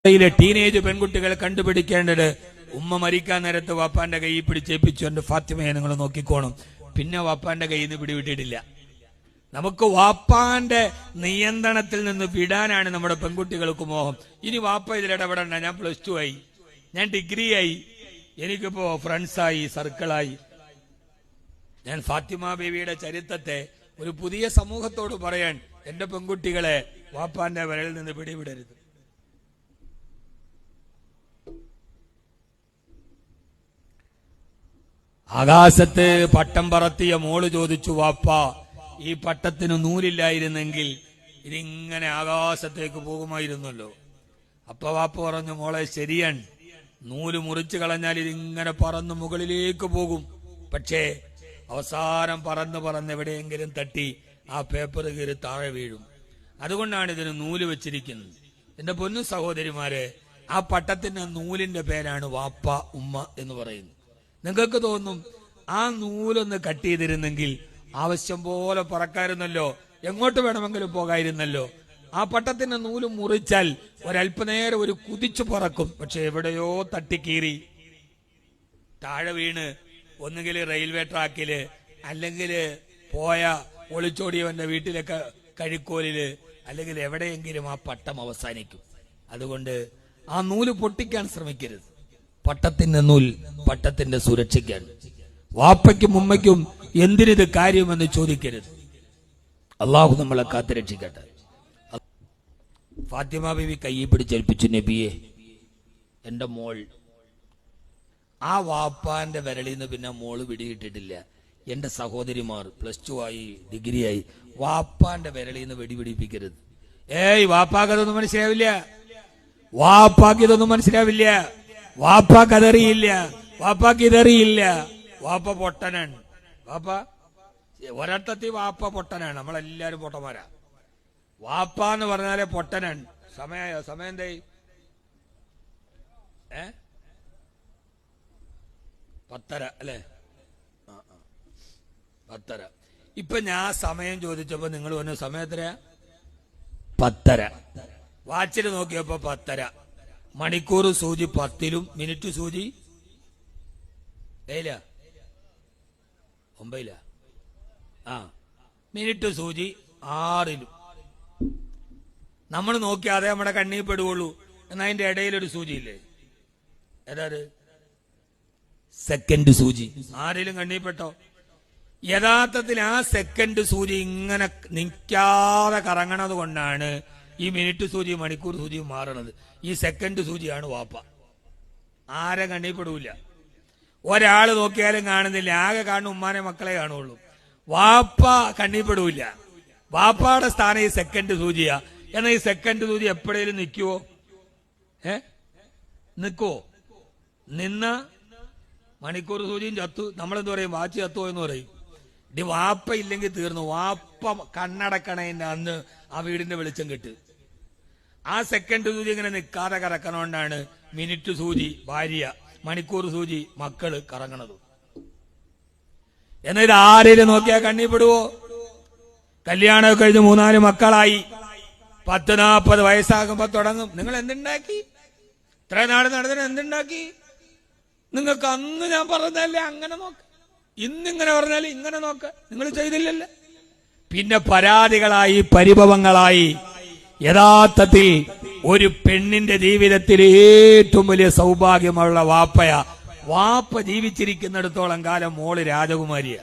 Teenage പെൺകുട്ടികൾ കണ്ടുപിടിക്കേണ്ടത് ഉമ്മ മരിക്കാൻ നേരത്ത് വാപ്പാന്റെ കൈ പിടിച്ചേപ്പിച്ചു എന്റെ ഫാത്തിമയെ നിങ്ങൾ നോക്കിക്കോണം. പിന്നെ വാപ്പാന്റെ കയ്യിൽ നിന്ന് പിടിവിട്ടിട്ടില്ല. നമുക്ക് വാപ്പാന്റെ നിയന്ത്രണത്തിൽ നിന്ന് വിടാനാണ് നമ്മുടെ പെൺകുട്ടികൾക്ക് മോഹം. ഇനി വാപ്പ ഇതിലിടപെടണ്ട, ഞാൻ +2 ആയി, ഞാൻ ഡിഗ്രി ആയി, എനിക്കിപ്പോ ഫ്രണ്ട്സായി, സർക്കിളായി. ഞാൻ ഫാത്തിമ ബീവിയുടെ ചരിത്രത്തെ ഒരു പുതിയ സമൂഹത്തോട് പറയാൻ, എന്റെ പെൺകുട്ടികളെ വാപ്പാന്റെ വിരലിൽ നിന്ന് പിടിവിടരുത്. ആകാശത്ത് പട്ടം പറത്തിയ മോള് ചോദിച്ചു, വാപ്പ ഈ പട്ടത്തിന് നൂലില്ലായിരുന്നെങ്കിൽ ഇതിങ്ങനെ ആകാശത്തേക്ക് പോകുമായിരുന്നല്ലോ. അപ്പ വാപ്പ പറഞ്ഞു, മോളെ ശരിയാണ്, നൂല് മുറിച്ചു കളഞ്ഞാൽ ഇതിങ്ങനെ പറന്ന് മുകളിലേക്ക് പോകും. പക്ഷേ അവസാനം പറന്ന് എവിടെയെങ്കിലും തട്ടി ആ പേപ്പർ കീറി താഴെ വീഴും. അതുകൊണ്ടാണ് ഇതിന് നൂല് വെച്ചിരിക്കുന്നത്. എന്റെ പൊന്നു സഹോദരിമാരെ, ആ പട്ടത്തിന്റെ നൂലിന്റെ പേരാണ് വാപ്പ ഉമ്മ എന്ന് പറയുന്നത്. നിങ്ങൾക്ക് തോന്നും ആ നൂലൊന്ന് കട്ട് ചെയ്തിരുന്നെങ്കിൽ ആവശ്യം പോലെ പറക്കായിരുന്നല്ലോ, എങ്ങോട്ട് വേണമെങ്കിലും പോകായിരുന്നല്ലോ. ആ പട്ടത്തിന്റെ നൂല് മുറിച്ചാൽ ഒരല്പനേരം ഒരു കുതിച്ചു പറക്കും. പക്ഷെ എവിടെയോ തട്ടിക്കീറി താഴെ വീണ് ഒന്നുകിൽ റെയിൽവേ ട്രാക്കില്, അല്ലെങ്കിൽ പോയ ഒളിച്ചോടിയവന്റെ വീട്ടിലൊക്കെ കഴിക്കോലില്, അല്ലെങ്കിൽ എവിടെയെങ്കിലും ആ പട്ടം അവസാനിക്കും. അതുകൊണ്ട് ആ നൂല് പൊട്ടിക്കാൻ ശ്രമിക്കരുത്. പട്ടത്തിന്റെ നൂൽ പട്ടത്തിന്റെ സുരക്ഷയ്ക്കാണ്. വാപ്പയ്ക്കും ഉമ്മയ്ക്കും എന്തിനിത് കാര്യമെന്ന് ചോദിക്കരുത്. അള്ളാഹു നമ്മളെ കാത്തുരക്ഷിക്കട്ടെ. ഫാത്തിമ ബീവി കൈ പിടിച്ചേൽപ്പിച്ചു, നബിയെ എന്റെ മോൾ. ആ വാപ്പാന്റെ വിരളിൽ നിന്ന് പിന്നെ മോള് പിടിയിട്ടിട്ടില്ല. എന്റെ സഹോദരിമാർ +2 ആയി, ഡിഗ്രി ആയി, വാപ്പാന്റെ വിരളിൽ നിന്ന് വെടിപിടിപ്പിക്കരുത്. വാപ്പാക്ക് അതൊന്നും മനസ്സിലാവില്ല, വാപ്പാക്ക് ഇതൊന്നും മനസ്സിലാവില്ല, വാപ്പാക്ക് അതറിയില്ല, വാപ്പാക്ക് ഇതറിയില്ല. വാപ്പ പൊട്ടനാണ്. വാപ്പ ഒരർത്ഥത്തിൽ വാപ്പ പൊട്ടനാണ്. നമ്മളെല്ലാരും പൊട്ടന്മാരാ. വാപ്പ എന്ന് പറഞ്ഞാലേ പൊട്ടനാണ്. സമയം എന്തായി? 10:30 അല്ലേ? 10:30. ഇപ്പൊ ഞാൻ സമയം ചോദിച്ചപ്പോ നിങ്ങൾ പറഞ്ഞു സമയം എത്രയാ? 10:30. വാച്ചിൽ നോക്കിയപ്പോ 10:30. മണിക്കൂർ സൂചി 10-ലും മിനിറ്റ് സൂചി 9-ലാ. മിനിറ്റ് സൂചി 6-ലും. നമ്മൾ നോക്കിയാതെ നമ്മുടെ കണ്ണിൽ പെടുകയുള്ളൂ. എന്നാൽ അതിന്റെ ഇടയിലൊരു സൂചിയില്ലേ, ഏതാത്? സെക്കൻഡ് സൂചി. ആരെങ്കിലും കണ്ണിൽ പെട്ടോ? യഥാർത്ഥത്തിൽ ആ സെക്കൻഡ് സൂചി ഇങ്ങനെ നിൽക്കാതെ കറങ്ങണത് കൊണ്ടാണ് ഈ മിനിറ്റ് സൂചി മണിക്കൂർ സൂചി മാറണത്. ഈ സെക്കൻഡ് സൂചിയാണ് വാപ്പ. ആരെ കണ്ണിൽ പെടൂല. ഒരാള് നോക്കിയാലും കാണുന്നില്ല, ആകെ കാണുന്ന ഉമ്മാനെ മക്കളെ കാണുള്ളൂ. വാപ്പ കണ്ണിൽ പെടൂല. വാപ്പയുടെ സ്ഥാനം ഈ സെക്കൻഡ് സൂചിയാ. എന്നാൽ ഈ സെക്കൻഡ് സൂചി എപ്പോഴേലും നിൽക്കുവോ? നിൽക്കുവോ? നിന്ന മണിക്കൂർ സൂചിയും ചത്തു. നമ്മളെന്ത് പറയും? വാച്ച് ചത്തുവോ എന്ന് പറയും. ഇനി വാപ്പ ഇല്ലെങ്കിൽ തീർന്നു. വാപ്പ കണ്ണടക്കണേന്റെ അന്ന് ആ വീടിന്റെ വെളിച്ചം കെട്ട്. ആ സെക്കൻഡ് സൂചി ഇങ്ങനെ നിൽക്കാതെ കറക്കണോണ്ടാണ് മിനിറ്റ് സൂചി ഭാര്യ, മണിക്കൂർ സൂചി മക്കള് കറങ്ങണത്. എന്നാൽ ഇത് ആരെയും നോക്കിയാൽ കണ്ണിപ്പെടുവോ? കല്യാണമൊക്കെ കഴിഞ്ഞ് 3-4 മക്കളായി 10-40 വയസ്സാകുമ്പോ തുടങ്ങും, നിങ്ങൾ എന്തുണ്ടാക്കി? ഇത്ര നാട് നടന്നിട്ട് എന്തുണ്ടാക്കി? നിങ്ങൾക്ക് അന്ന് ഞാൻ പറഞ്ഞല്ലേ അങ്ങനെ നോക്ക്, ഇന്നിങ്ങനെ പറഞ്ഞാല് ഇങ്ങനെ നോക്ക്, നിങ്ങൾ ചെയ്തില്ലല്ലോ. പിന്നെ പരാതികളായി, പരിഭവങ്ങളായി. യഥാർത്ഥത്തിൽ ഒരു പെണ്ണിന്റെ ജീവിതത്തിൽ ഏറ്റവും വലിയ സൗഭാഗ്യമുള്ള വാപ്പ ജീവിച്ചിരിക്കുന്നിടത്തോളം കാലം മോള് രാജകുമാരിയാ.